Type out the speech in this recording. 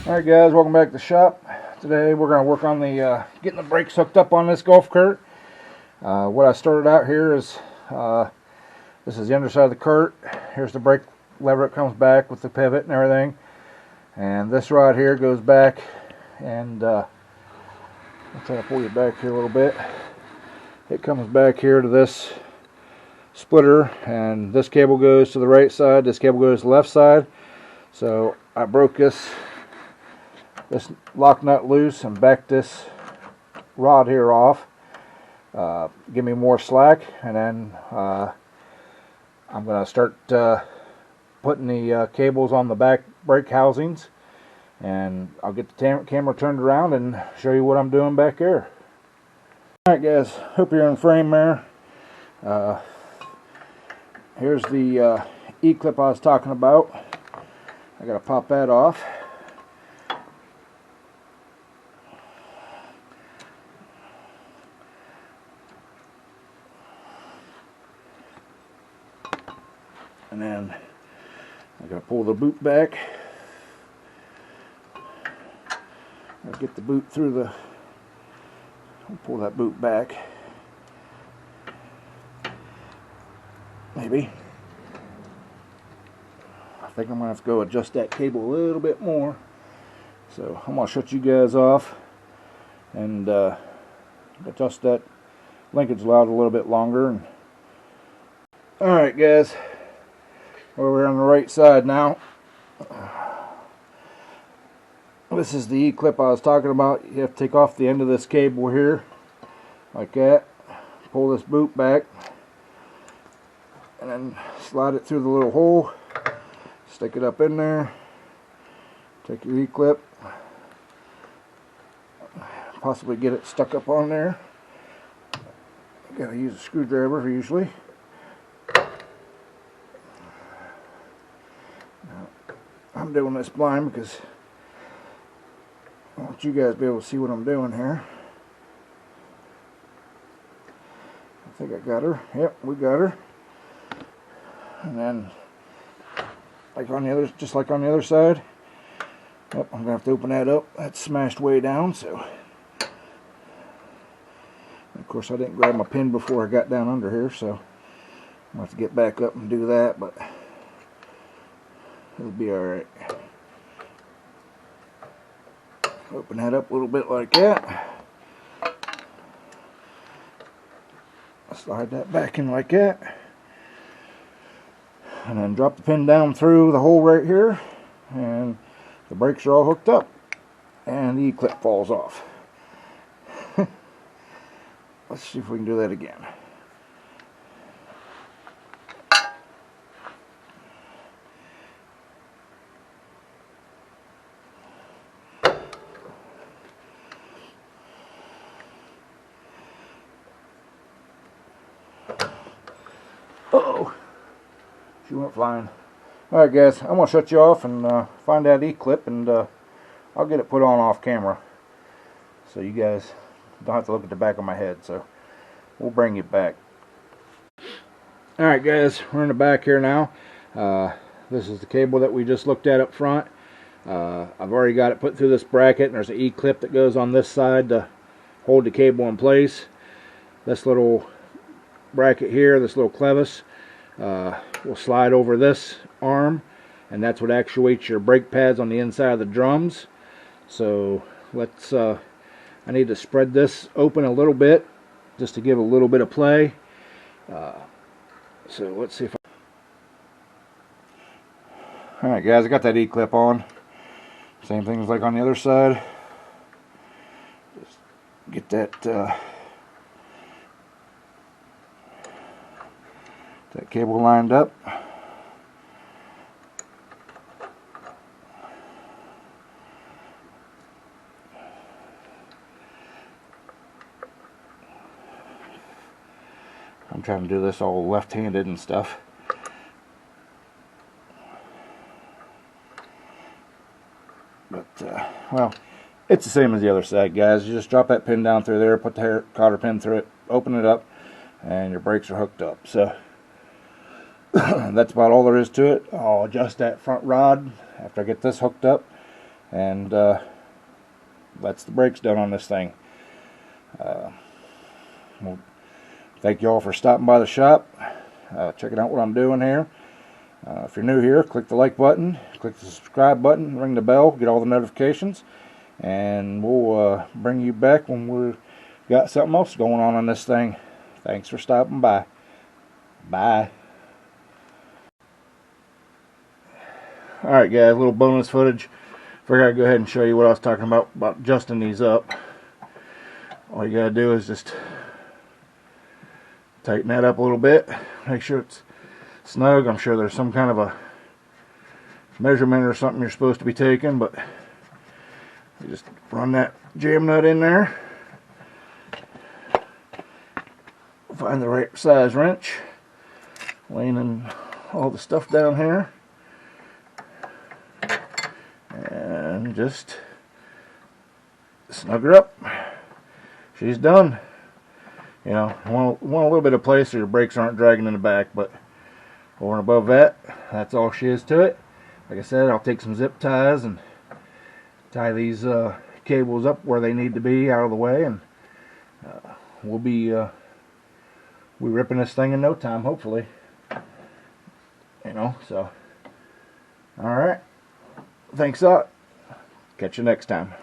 Alright guys, welcome back to the shop. Today we're going to work on the getting the brakes hooked up on this golf cart. What I started out here is, this is the underside of the cart. Here's the brake lever that comes back with the pivot and everything. And this rod here goes back, and I'll try to pull you back here a little bit. It comes back here to this splitter, and this cable goes to the right side, this cable goes to the left side. So I broke this lock nut loose and backed this rod here off. Give me more slack, and then I'm going to start putting the cables on the back brake housings, and I'll get the camera turned around and show you what I'm doing back there. Alright guys, hope you're in frame there. Here's the E-clip I was talking about. I got to pop that off. And then I gotta pull the boot back. I'll get the boot through the. I'll pull that boot back. Maybe. I think I'm gonna have to go adjust that cable a little bit more. So I'm gonna shut you guys off and adjust that linkage loud a little bit longer. And all right, guys. Over on the right side now. This is the E-clip I was talking about. You have to take off the end of this cable here, like that. Pull this boot back, and then slide it through the little hole. Stick it up in there. Take your E-clip. Possibly get it stuck up on there. You gotta use a screwdriver usually. I'm doing this blind because I want you guys to be able to see what I'm doing here. I think I got her. Yep, we got her. And then, like on the other, just like on the other side. Yep, I'm gonna have to open that up. That's smashed way down. So, and of course, I didn't grab my pin before I got down under here, so I'm gonna have to get back up and do that. But it'll be alright. Open that up a little bit like that. Slide that back in like that. And then drop the pin down through the hole right here. And the brakes are all hooked up. And the E-clip falls off. Let's see if we can do that again. Uh-oh, she went flying. Alright guys, I'm going to shut you off and find that E-clip, and I'll get it put on off camera so you guys don't have to look at the back of my head. So we'll bring you back. Alright guys, we're in the back here now. This is the cable that we just looked at up front. I've already got it put through this bracket, and there's an E-clip that goes on this side to hold the cable in place. This little bracket here, this little clevis, will slide over this arm, and that's what actuates your brake pads on the inside of the drums. So let's I need to spread this open a little bit just to give a little bit of play. So let's see if alright guys, I got that E-clip on. Same thing as like on the other side. Just get that that cable lined up. I'm trying to do this all left-handed and stuff. But, well, it's the same as the other side, guys. You just drop that pin down through there, put the cotter pin through it, open it up, and your brakes are hooked up. So that's about all there is to it. I'll adjust that front rod after I get this hooked up, and that's the brakes done on this thing. Well, thank you all for stopping by the shop, checking out what I'm doing here. If you're new here, click the like button, click the subscribe button, ring the bell, get all the notifications, and we'll bring you back when we've got something else going on this thing. Thanks for stopping by. Bye. Alright guys, a little bonus footage. Figured I'd go ahead and show you what I was talking about adjusting these up. All you gotta do is just tighten that up a little bit, make sure it's snug. I'm sure there's some kind of a measurement or something you're supposed to be taking, but you just run that jam nut in there, find the right size wrench, laying all the stuff down here, and just snug her up. She's done. You know, want a little bit of place so your brakes aren't dragging in the back, but over and above that, that's all she is to it. Like I said, I'll take some zip ties and tie these cables up where they need to be out of the way, and we'll be ripping this thing in no time, hopefully. You know, so alright. Thanks a lot. Catch you next time.